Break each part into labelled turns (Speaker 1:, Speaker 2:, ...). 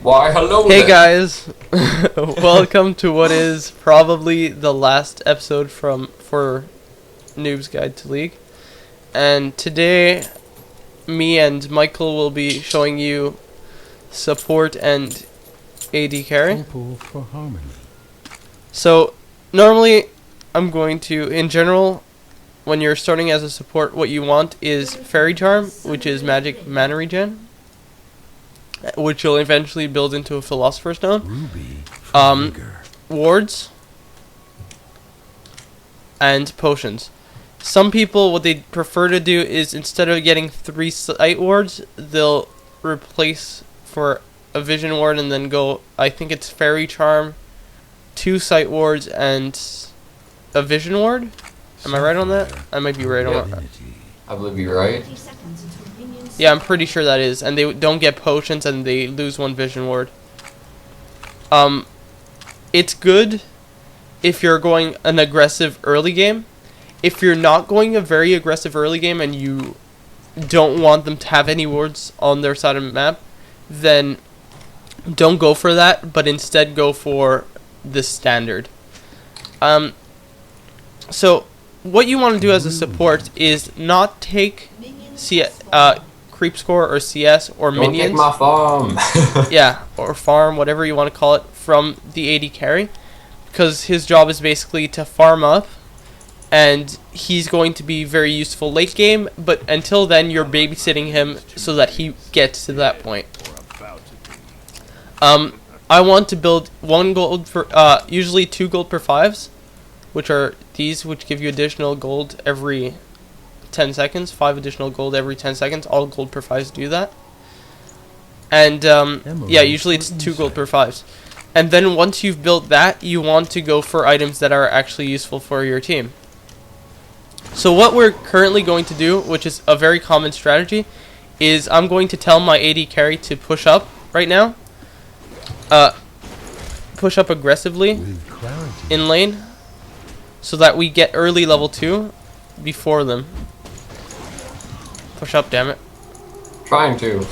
Speaker 1: Why, hello
Speaker 2: Hey
Speaker 1: there.
Speaker 2: guys, welcome to what is probably the last episode for Noobs Guide to League. And today, me and Michael will be showing you support and AD carry.
Speaker 3: For harmony.
Speaker 2: So, normally, I'm going to, in general, when you're starting as a support, what you want is Fairy Charm, which is magic mana regen, which you'll eventually build into a Philosopher's Stone.
Speaker 3: Ruby.
Speaker 2: Wards and potions. Some people, what they prefer to do is instead of getting 3 sight wards, they'll replace for a vision ward and then go, I think it's Fairy Charm, 2 sight wards, and a vision ward. Am I right on that? I might be right on that.
Speaker 1: I believe you're right.
Speaker 2: Yeah, I'm pretty sure that is. And they don't get potions and they lose 1 vision ward. It's good if you're going an aggressive early game. If you're not going a very aggressive early game and you don't want them to have any wards on their side of the map, then don't go for that, but instead go for the standard. So what you want to do as a support is not take creep score or CS or
Speaker 1: Don't
Speaker 2: minions.
Speaker 1: take my farm.
Speaker 2: Yeah, or farm, whatever you want to call it, from the AD carry, because his job is basically to farm up, and he's going to be very useful late game, but until then you're babysitting him so that he gets to that point. I want to build 1 gold for usually 2 gold per 5s, which are these, which give you additional gold every 10 seconds, 5 additional gold every 10 seconds. All gold per 5s do that. And yeah, usually it's 2 gold per 5s. And then once you've built that, you want to go for items that are actually useful for your team. So what we're currently going to do, which is a very common strategy, is I'm going to tell my AD carry to push up right now. Push up aggressively in lane, so that we get early level 2 before them. Push up, damn it.
Speaker 1: Trying to.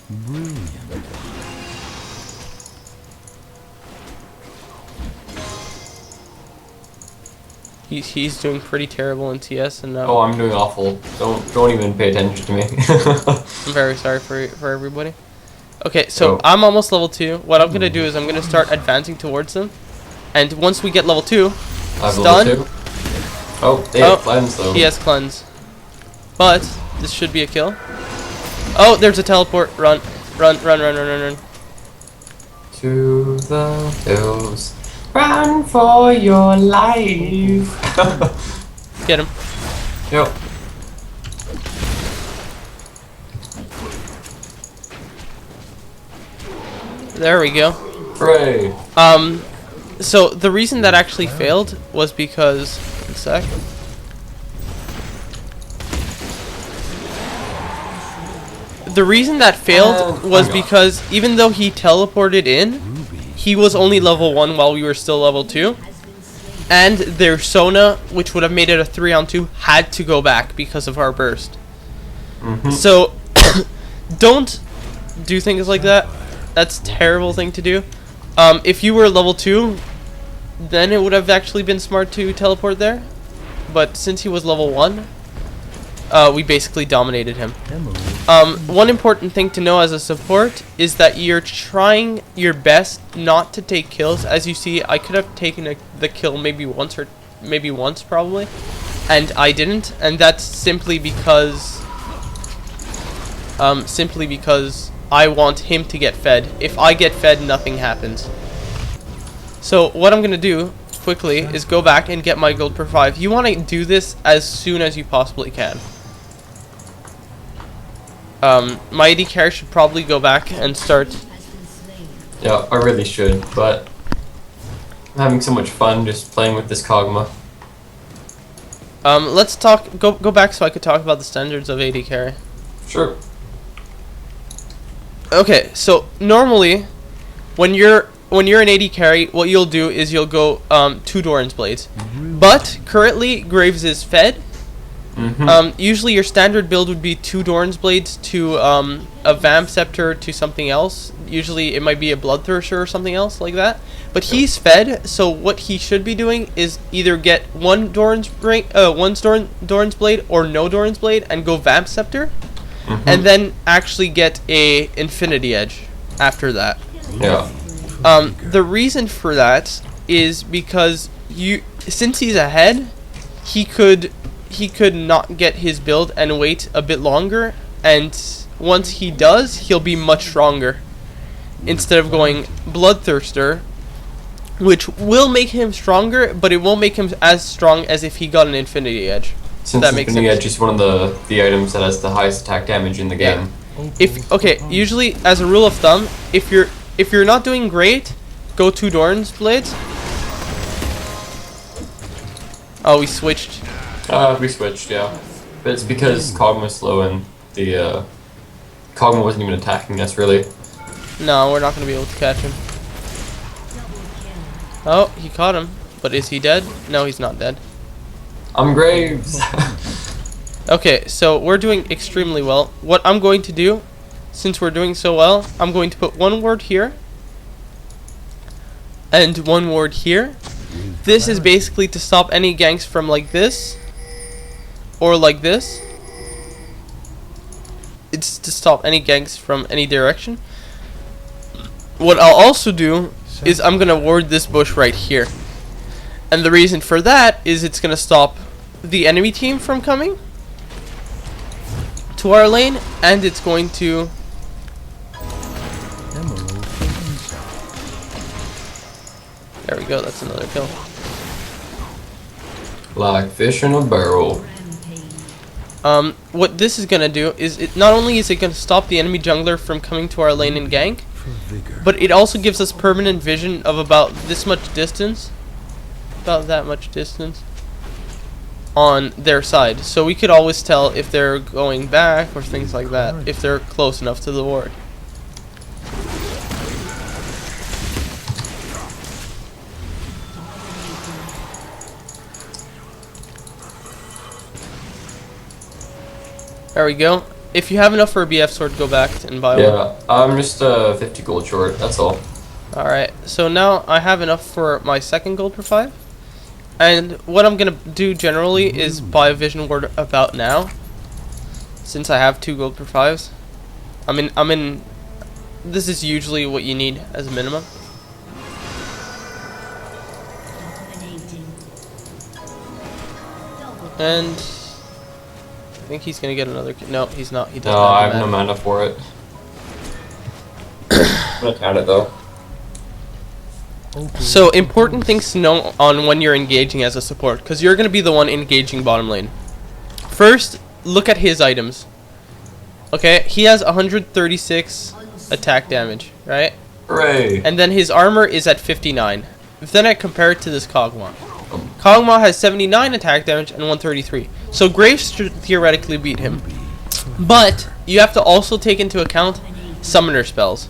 Speaker 3: Brilliant.
Speaker 2: He's doing pretty terrible in TS, and
Speaker 1: Oh, I'm doing awful. Don't even pay attention to me.
Speaker 2: I'm very sorry for everybody. Okay, so I'm almost level 2. What I'm gonna do is I'm gonna start advancing towards them, and once we get level 2,
Speaker 1: I have
Speaker 2: stun.
Speaker 1: level 2. Oh, they have cleanse though.
Speaker 2: He has cleanse, but this should be a kill. Oh, there's a teleport. Run.
Speaker 1: To the hills. Run for your life.
Speaker 2: Get him.
Speaker 1: Yep.
Speaker 2: There we go.
Speaker 1: Hooray.
Speaker 2: So the reason that actually failed was because, one sec. The reason that failed was because even though he teleported in, he was only level 1 while we were still level 2. And their Sona, which would have made it a 3-on-2, had to go back because of our burst. So, don't do things like that. That's a terrible thing to do. If you were level 2, then it would have actually been smart to teleport there. But since he was level 1, we basically dominated him. One important thing to know as a support is that you're trying your best not to take kills. As you see, I could have taken the kill maybe once probably, and I didn't, and that's simply because I want him to get fed. If I get fed, nothing happens. So what I'm gonna do quickly is go back and get my gold per 5. You want to do this as soon as you possibly can. My AD carry should probably go back and start.
Speaker 1: Yeah, I really should, but I'm having so much fun just playing with this Kog'Maw.
Speaker 2: Let's talk. Go back so I could talk about the standards of AD carry.
Speaker 1: Sure.
Speaker 2: Okay, so normally, when you're an AD carry, what you'll do is you'll go 2 Doran's Blades. But currently, Graves is fed, Usually your standard build would be 2 Doran's Blades to a Vamp Scepter to something else. Usually it might be a Bloodthirster or something else like that. But he's fed, so what he should be doing is either get one Doran's Blade or no Doran's Blade and go Vamp Scepter, and then actually get a Infinity Edge after that.
Speaker 1: Yeah.
Speaker 2: The reason for that is because since he's ahead, he could not get his build and wait a bit longer, and once he does, he'll be much stronger instead of going Bloodthirster, which will make him stronger, but it won't make him as strong as if he got an Infinity Edge.
Speaker 1: Since
Speaker 2: that makes
Speaker 1: Infinity
Speaker 2: sense.
Speaker 1: Edge is one of the items that has the highest attack damage in the game.
Speaker 2: Usually as a rule of thumb, if you're not doing great, go 2 Doran's Blades. Oh, we switched.
Speaker 1: We switched, yeah. But it's because Kog'Maw's slow and the Kog'Maw wasn't even attacking us really.
Speaker 2: No, we're not going to be able to catch him. Oh, he caught him. But is he dead? No, he's not dead.
Speaker 1: I'm Graves.
Speaker 2: Okay, so we're doing extremely well. What I'm going to do, since we're doing so well, I'm going to put 1 ward here and 1 ward here. This is basically to stop any ganks from like this or like this. It's to stop any ganks from any direction. What I'll also do is I'm going to ward this bush right here. And the reason for that is it's going to stop the enemy team from coming to our lane, and it's going to there we go, that's another kill.
Speaker 1: Like fish in a barrel.
Speaker 2: What this is gonna do is not only is it gonna stop the enemy jungler from coming to our lane and gank, but it also gives us permanent vision of about this much distance, about that much distance on their side, so we could always tell if they're going back or things like that, if they're close enough to the ward. There we go. If you have enough for a BF sword, go back and buy one.
Speaker 1: Yeah, I'm just 50 gold short, that's all.
Speaker 2: Alright, so now I have enough for my second gold per 5. And what I'm gonna do generally is buy a vision ward about now, since I have 2 gold per 5s. I'm in. This is usually what you need as a minimum. And I think he's gonna get another. No, he's not. He doesn't.
Speaker 1: No, I have
Speaker 2: have
Speaker 1: no mana for it. I'm gonna count it though.
Speaker 2: So important things to know on when you're engaging as a support, because you're going to be the one engaging bottom lane. First, look at his items. Okay, he has 136 attack damage, right?
Speaker 1: Hooray!
Speaker 2: And then his armor is at 59. If then I compare it to this Kog'Maw. Kog'Maw has 79 attack damage and 133. So Graves should theoretically beat him. But you have to also take into account summoner spells.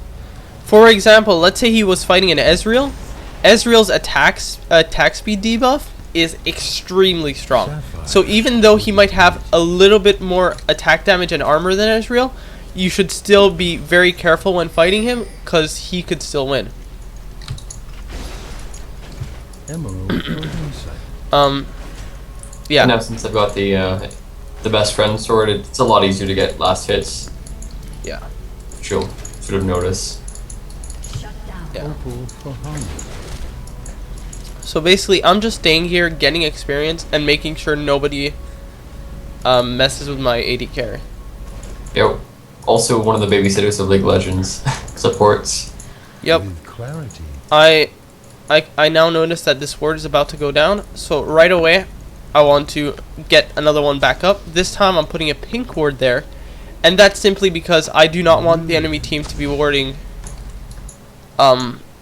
Speaker 2: For example, let's say he was fighting an Ezreal. Ezreal's attack speed debuff is extremely strong. So even though he might have a little bit more attack damage and armor than Ezreal, you should still be very careful when fighting him, because he could still win. Yeah.
Speaker 1: Now since I've got the best friend sword, it's a lot easier to get last hits.
Speaker 2: Yeah.
Speaker 1: Which you'll sort of notice.
Speaker 2: Yeah. So basically, I'm just staying here, getting experience, and making sure nobody messes with my AD carry.
Speaker 1: Yep. Also one of the babysitters of League of Legends supports.
Speaker 2: Yep. I now notice that this ward is about to go down, so right away I want to get another one back up. This time I'm putting a pink ward there, and that's simply because I do not want the enemy team to be warding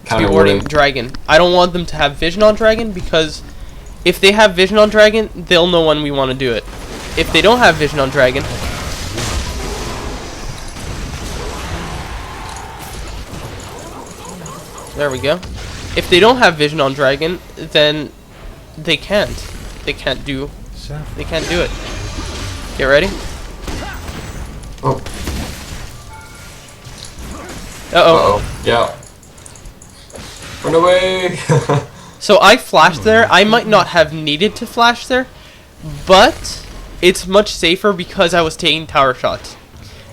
Speaker 2: Dragon. I don't want them to have vision on Dragon, because if they have vision on Dragon, they'll know when we want to do it. If they don't have vision on Dragon, there we go. If they don't have vision on Dragon, then they can't do it. Get ready.
Speaker 1: Oh.
Speaker 2: Uh-oh.
Speaker 1: Uh-oh. Yeah. Run away!
Speaker 2: So I flashed there. I might not have needed to flash there, but it's much safer because I was taking tower shots.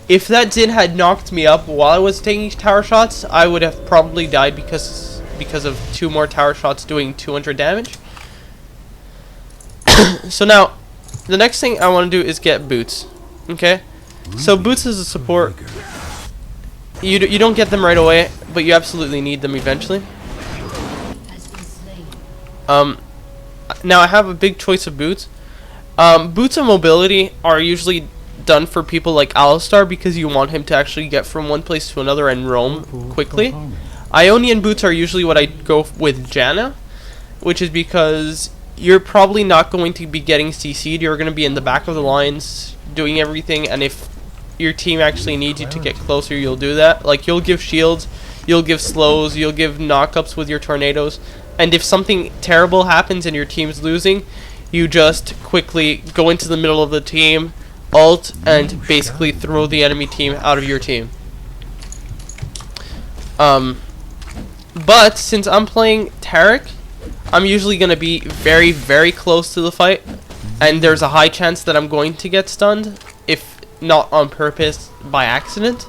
Speaker 2: If that Zin had knocked me up while I was taking tower shots, I would have probably died because of 2 more tower shots doing 200 damage. So now, the next thing I want to do is get boots. Okay? So boots is a support. You don't get them right away, but you absolutely need them eventually. Now I have a big choice of boots. Boots and mobility are usually done for people like Alistar because you want him to actually get from one place to another and roam quickly. Ionian boots are usually what I go with Janna, which is because you're probably not going to be getting CC'd. You're going to be in the back of the lines doing everything, and if your team actually needs you to get closer, you'll do that. Like, you'll give shields, you'll give slows, you'll give knockups with your tornadoes, and if something terrible happens and your team's losing, you just quickly go into the middle of the team, ult, and basically throw the enemy team out of your team. But since I'm playing Taric, I'm usually going to be very, very close to the fight, and there's a high chance that I'm going to get stunned, if not on purpose, by accident.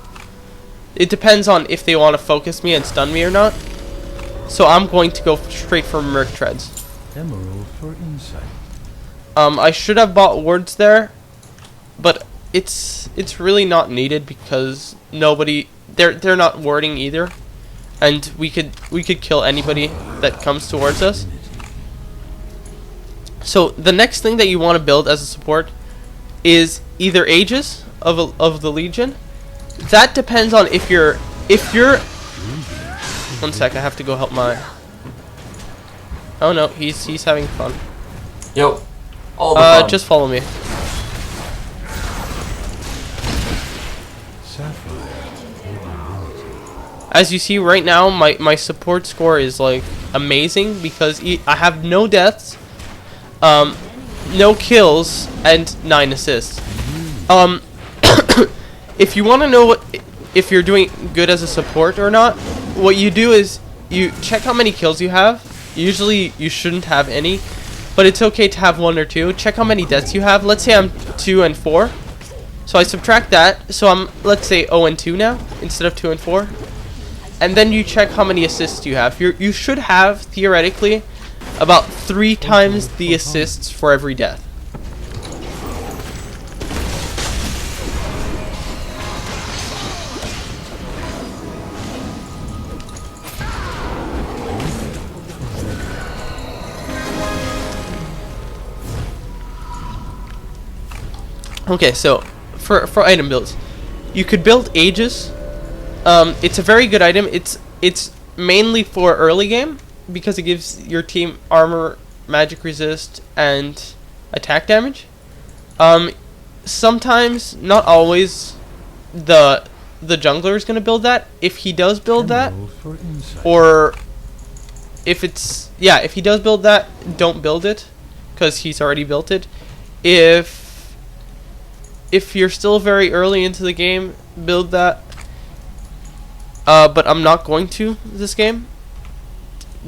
Speaker 2: It depends on if they want to focus me and stun me or not. So I'm going to go straight for Merc Treads.
Speaker 3: Emerald for insight.
Speaker 2: I should have bought wards there, but it's really not needed because they're not warding either, and we could kill anybody that comes towards us. So the next thing that you want to build as a support is either Aegis of the Legion. That depends on if you're 1 sec, I have to go help my... Oh no, he's having fun.
Speaker 1: Yo. All the fun.
Speaker 2: Just follow me. As you see right now, my support score is like amazing because I have no deaths, no kills, and 9 assists. If you want to know if you're doing good as a support or not, what you do is you check how many kills you have. Usually you shouldn't have any, but it's okay to have 1 or 2. Check how many deaths you have. Let's say I'm 2 and 4. So I subtract that, so I'm, let's say, 0 and 2 now, instead of 2 and 4. And then you check how many assists you have. You should have, theoretically, about 3 times the assists for every death. Okay, so for item builds, you could build Aegis. It's a very good item. It's mainly for early game because it gives your team armor, magic resist, and attack damage. Sometimes, not always, the jungler is gonna build that. If he does build that, or if he does build that, don't build it because he's already built it. If you're still very early into the game, build that. But I'm not going to this game,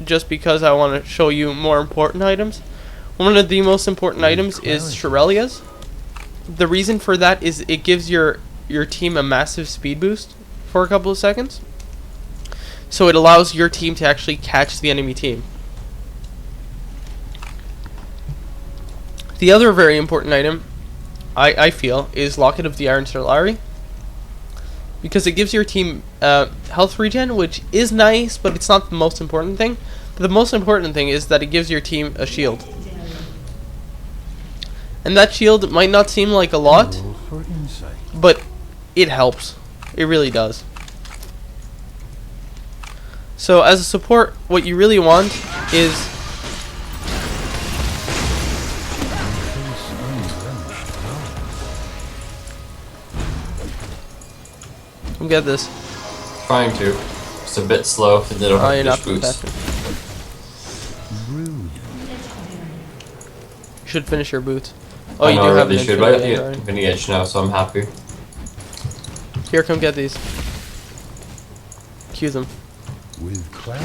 Speaker 2: just because I want to show you more important items. One of the most important items is Shirelia's. The reason for that is it gives your team a massive speed boost for a couple of seconds. So it allows your team to actually catch the enemy team. The other very important item, I feel, is Locket of the Iron Solari, because it gives your team health regen, which is nice, but it's not the most important thing. The most important thing is that it gives your team a shield. And that shield might not seem like a lot, but it helps. It really does. So as a support, what you really want is get this.
Speaker 1: Trying to. It's a bit slow because they don't have
Speaker 2: You're not
Speaker 1: push boots.
Speaker 2: You should finish your boots. Oh,
Speaker 1: I
Speaker 2: you
Speaker 1: know
Speaker 2: do
Speaker 1: I
Speaker 2: have
Speaker 1: really
Speaker 2: an
Speaker 1: should, but I got
Speaker 2: infinity
Speaker 1: the
Speaker 2: edge,
Speaker 1: Infinity Edge now, so I'm happy.
Speaker 2: right? Here, come get these. Cue them.
Speaker 3: With clarity.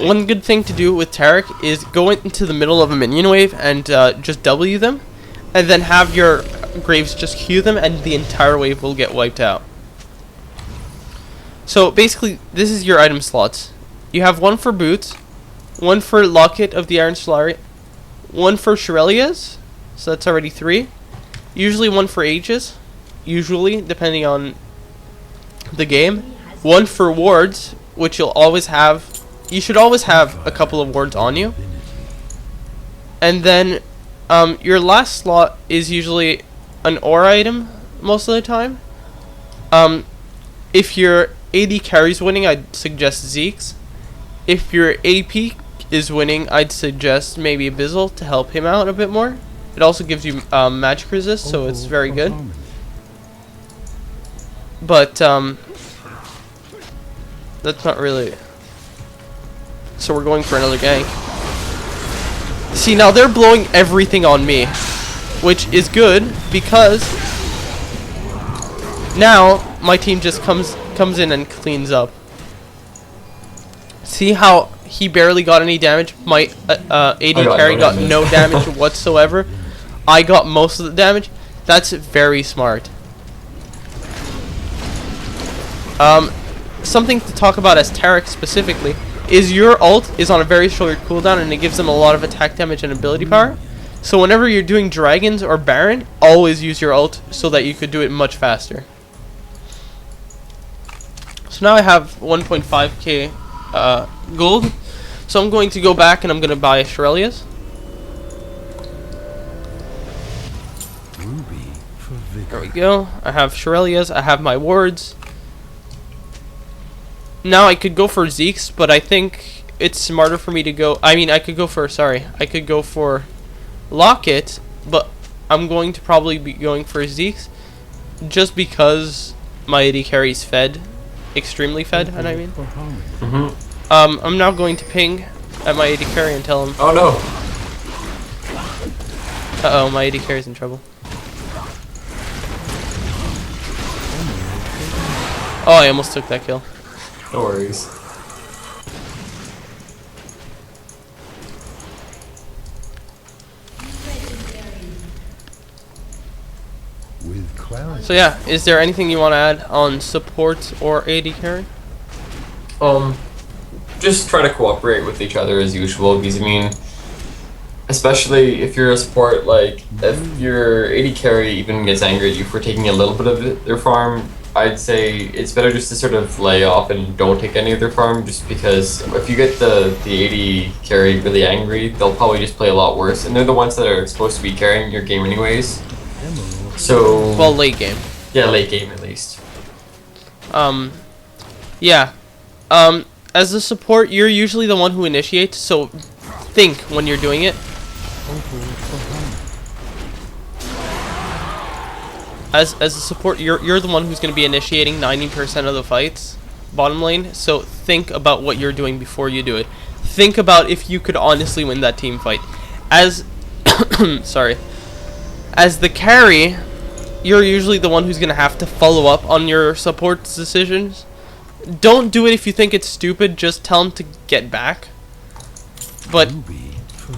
Speaker 2: One good thing to do with Tarek is go into the middle of a minion wave and just W them, and then have your Graves just Q them, and the entire wave will get wiped out. So basically, this is your item slots. You have one for Boots, one for Locket of the Iron Solari, one for Shirelias, so that's already 3. Usually one for Aegis, usually, depending on the game. One for Wards, which you'll always have. You should always have a couple of wards on you. And then your last slot is usually an aura item most of the time. If your AD carries winning, I'd suggest Zeke's. If your AP is winning, I'd suggest maybe Abyssal to help him out a bit more. It also gives you magic resist, so it's very good. But that's not really. So we're going for another gank. See, now they're blowing everything on me, which is good because now my team just comes in and cleans up. See how he barely got any damage? My AD carry got no damage whatsoever. I got most of the damage. That's very smart. Something to talk about as Tarek specifically is your ult is on a very short cooldown, and it gives them a lot of attack damage and ability power. So whenever you're doing dragons or Baron, always use your ult so that you could do it much faster. So now I have 1.5k gold. So I'm going to go back and I'm going to buy Shirelias. There we go. I have Shirelias. I have my wards. Now I could go for Zeke's, but I think it's smarter for me to go. I mean, I could go for Locket, but I'm going to probably be going for Zeke's just because my AD carry's fed, extremely fed, and I mean. I'm now going to ping at my AD carry and tell him.
Speaker 1: Oh no!
Speaker 2: Uh oh, my AD carry's in trouble. Oh, I almost took that kill.
Speaker 1: No worries.
Speaker 3: With clarity.
Speaker 2: So yeah, is there anything you want to add on support or AD carry?
Speaker 1: Just try to cooperate with each other as usual, because I mean, especially if you're a support, like if your AD carry even gets angry at you for taking a little bit of their farm, I'd say it's better just to sort of lay off and don't take any of their farm, just because if you get the AD carry really angry, they'll probably just play a lot worse, and they're the ones that are supposed to be carrying your game anyways. So
Speaker 2: Well, late game.
Speaker 1: Yeah, late game at least.
Speaker 2: Yeah. As a support, you're usually the one who initiates, so think when you're doing it. As a support, you're the one who's going to be initiating 90% of the fights, bottom lane. So think about what you're doing before you do it. Think about if you could honestly win that team fight. As sorry, as the carry, you're usually the one who's going to have to follow up on your support's decisions. Don't do it if you think it's stupid. Just tell him to get back. But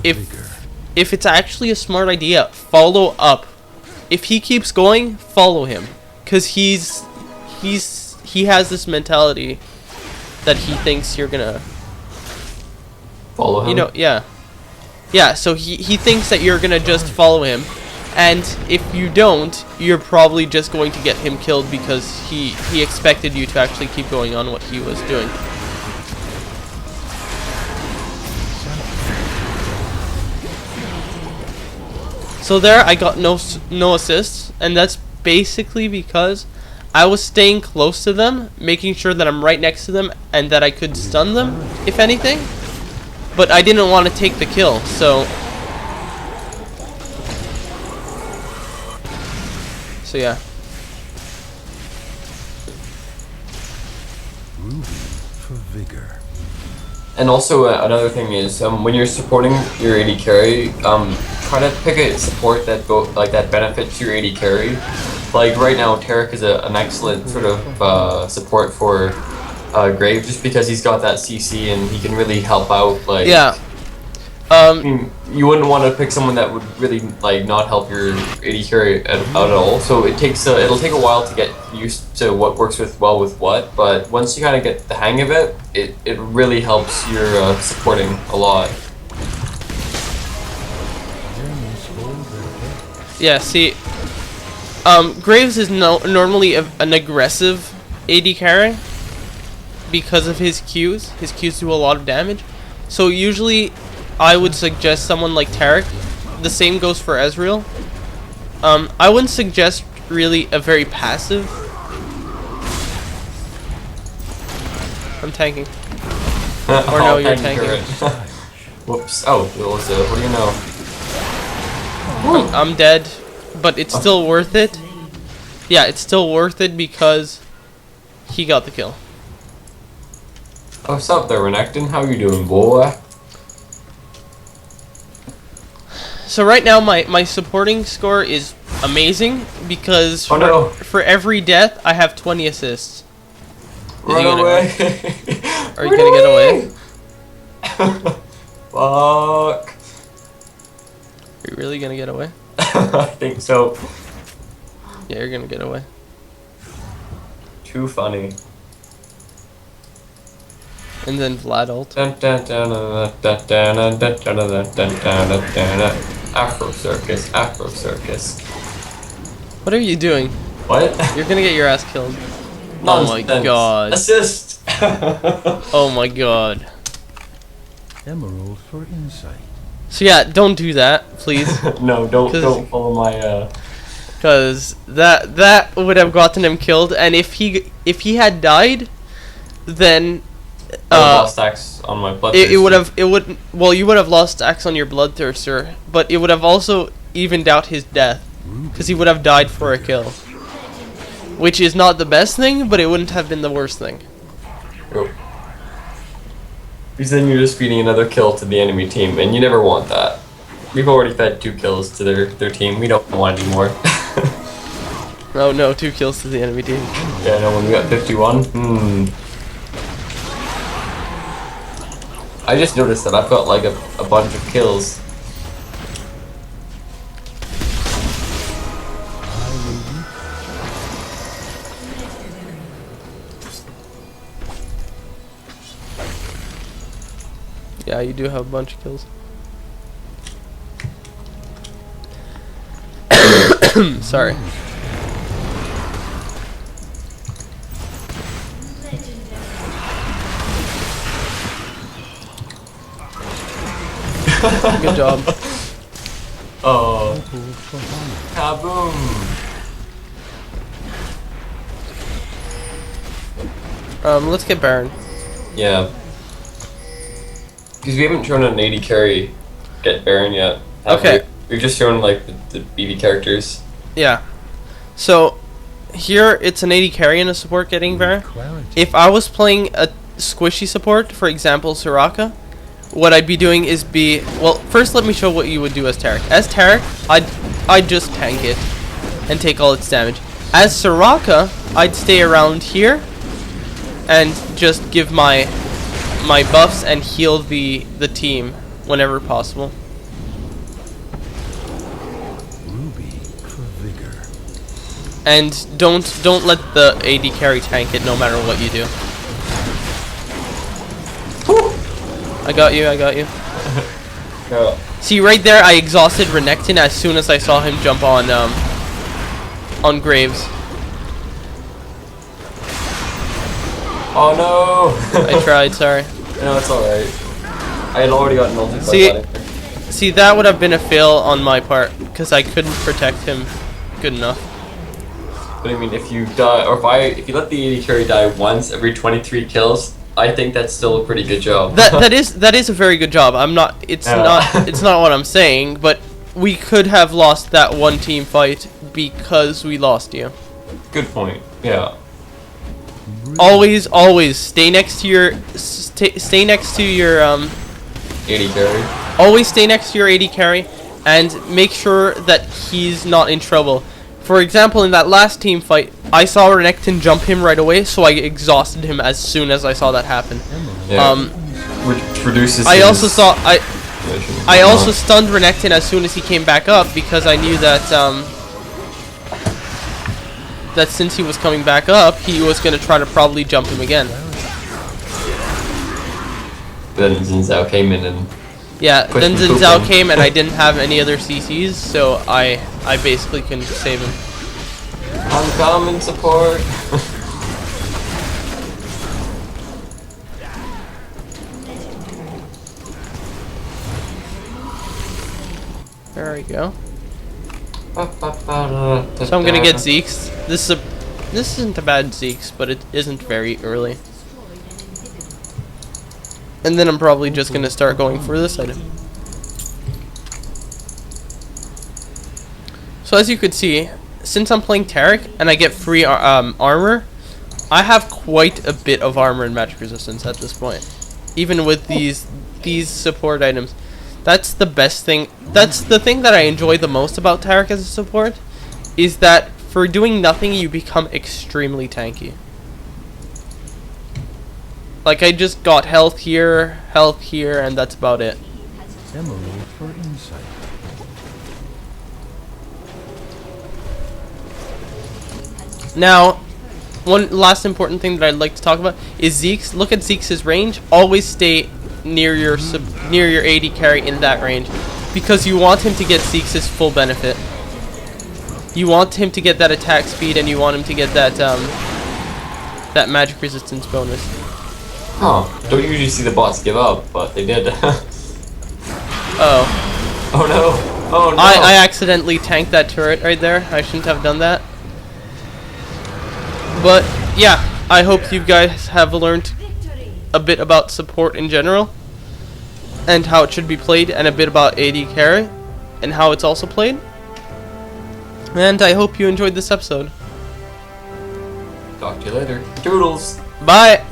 Speaker 2: if it's actually a smart idea, follow up. If he keeps going, follow him, cause he has this mentality that he thinks you're gonna
Speaker 1: Follow him.
Speaker 2: You know, yeah. So he thinks that you're gonna just follow him, and if you don't, you're probably just going to get him killed because he expected you to actually keep going on what he was doing. So there, I got no assists, and that's basically because I was staying close to them, making sure that I'm right next to them, and that I could stun them, if anything. But I didn't want to take the kill, so yeah.
Speaker 3: Ruby for vigor.
Speaker 1: And also another thing is when you're supporting your AD carry, try to pick a support that that benefits your AD carry. Like right now, Tarek is an excellent sort of support for Grave, just because he's got that CC and he can really help out. Like
Speaker 2: Yeah.
Speaker 1: I mean, you wouldn't want to pick someone that would really like not help your AD carry out at all. So it'll take a while to get used to what works well with what. But once you kind of get the hang of it, it really helps your supporting a lot.
Speaker 2: Yeah, see, Graves is normally an aggressive AD carry because of his Qs. His Qs do a lot of damage. So usually I would suggest someone like Tarek. The same goes for Ezreal. I wouldn't suggest really a very passive. I'm tanking. Or no, you're tanking.
Speaker 1: Whoops. Oh, it was, what do you know?
Speaker 2: I'm dead, but it's still worth it. Yeah, it's still worth it because he got the kill.
Speaker 1: Oh, what's up there, Renekton? How you doing, boy?
Speaker 2: So right now my supporting score is amazing because for every death I have 20 assists.
Speaker 1: Run away!
Speaker 2: Are you gonna get away?
Speaker 1: Fuck.
Speaker 2: Are you really gonna get away?
Speaker 1: I think so.
Speaker 2: Yeah, you're gonna get away.
Speaker 1: Too funny.
Speaker 2: And then Vlad ult.
Speaker 1: Afro Circus, Afro Circus.
Speaker 2: What are you doing?
Speaker 1: What?
Speaker 2: You're gonna get your ass killed.
Speaker 1: Nonsense.
Speaker 2: Oh my god.
Speaker 1: Assist!
Speaker 2: Oh my god.
Speaker 3: Emerald for insight.
Speaker 2: So yeah, don't do that, please.
Speaker 1: No, don't follow my
Speaker 2: Cause that would have gotten him killed, and if he had died, then
Speaker 1: I lost stacks on my bloodthirster.
Speaker 2: You would have lost stacks on your bloodthirster, but it would have also evened out his death, because he would have died for a kill, which is not the best thing, but it wouldn't have been the worst thing.
Speaker 1: Yep. Because then you're just feeding another kill to the enemy team, and you never want that. We've already fed 2 kills to their team. We don't want any more.
Speaker 2: Oh no, 2 kills to the enemy team.
Speaker 1: Yeah, no, when we got 51. I just noticed that I've got like a bunch of kills.
Speaker 2: Yeah, you do have a bunch of kills. Sorry. Good job.
Speaker 1: Oh. Kaboom!
Speaker 2: Let's get Baron.
Speaker 1: Yeah. Because we haven't shown an AD carry get Baron yet.
Speaker 2: Okay.
Speaker 1: We've just shown like the BB characters.
Speaker 2: Yeah. So here it's an AD carry and a support getting Baron. If I was playing a squishy support, for example Soraka, what I'd be doing is first let me show what you would do as Tarek. As Tarek, I'd just tank it and take all its damage. As Soraka, I'd stay around here and just give my buffs and heal the team whenever possible.
Speaker 3: Ruby for vigor.
Speaker 2: And don't let the AD carry tank it no matter what you do. I got you.
Speaker 1: Yeah.
Speaker 2: See right there, I exhausted Renekton as soon as I saw him jump on Graves.
Speaker 1: Oh no!
Speaker 2: I tried, sorry.
Speaker 1: No, it's alright. I had already gotten ulted by
Speaker 2: See, that would have been a fail on my part, because I couldn't protect him good enough.
Speaker 1: But I mean, if you die, or if you let the AD carry die once every 23 kills, I think that's still a pretty good job.
Speaker 2: that is a very good job. It's not what I'm saying, but we could have lost that one team fight because we lost you.
Speaker 1: Good point. Yeah.
Speaker 2: Always stay next to your stay next to your
Speaker 1: AD carry.
Speaker 2: always stay next to your AD carry, and make sure that he's not in trouble. For example, in that last team fight, I saw Renekton jump him right away, so I exhausted him as soon as I saw that happen.
Speaker 1: Yeah. Which reduces.
Speaker 2: I also
Speaker 1: his-
Speaker 2: saw I also stunned Renekton as soon as he came back up, because I knew that that since he was coming back up, he was gonna try to probably jump him again.
Speaker 1: Then Xin Zhao came in and.
Speaker 2: Yeah,
Speaker 1: Push
Speaker 2: then
Speaker 1: him,
Speaker 2: Xin
Speaker 1: poop
Speaker 2: Zhao
Speaker 1: him.
Speaker 2: came and I didn't have any other CCs, so I basically couldn't save him.
Speaker 1: Uncommon support.
Speaker 2: There we go.
Speaker 1: So
Speaker 2: So I'm gonna get Zeke's. This isn't a bad Zeke's, but it isn't very early. And then I'm probably just gonna start going for this item. So as you could see, since I'm playing Taric and I get free armor, I have quite a bit of armor and magic resistance at this point. Even with these support items. That's the best thing. That's the thing that I enjoy the most about Taric as a support, is that for doing nothing you become extremely tanky. Like I just got health here, and that's about it.
Speaker 3: Emerald for insight.
Speaker 2: Now, one last important thing that I'd like to talk about is Zeke's. Look at Zeke's range. Always stay near your AD carry in that range, because you want him to get Zeke's full benefit. You want him to get that attack speed, and you want him to get that that magic resistance bonus.
Speaker 1: Oh, don't usually see the bots give up, but they did.
Speaker 2: Oh.
Speaker 1: Oh no! Oh no!
Speaker 2: I accidentally tanked that turret right there. I shouldn't have done that. But yeah, I hope you guys have learned a bit about support in general, and how it should be played, and a bit about AD carry, and how it's also played. And I hope you enjoyed this episode.
Speaker 1: Talk to you later. Toodles!
Speaker 2: Bye!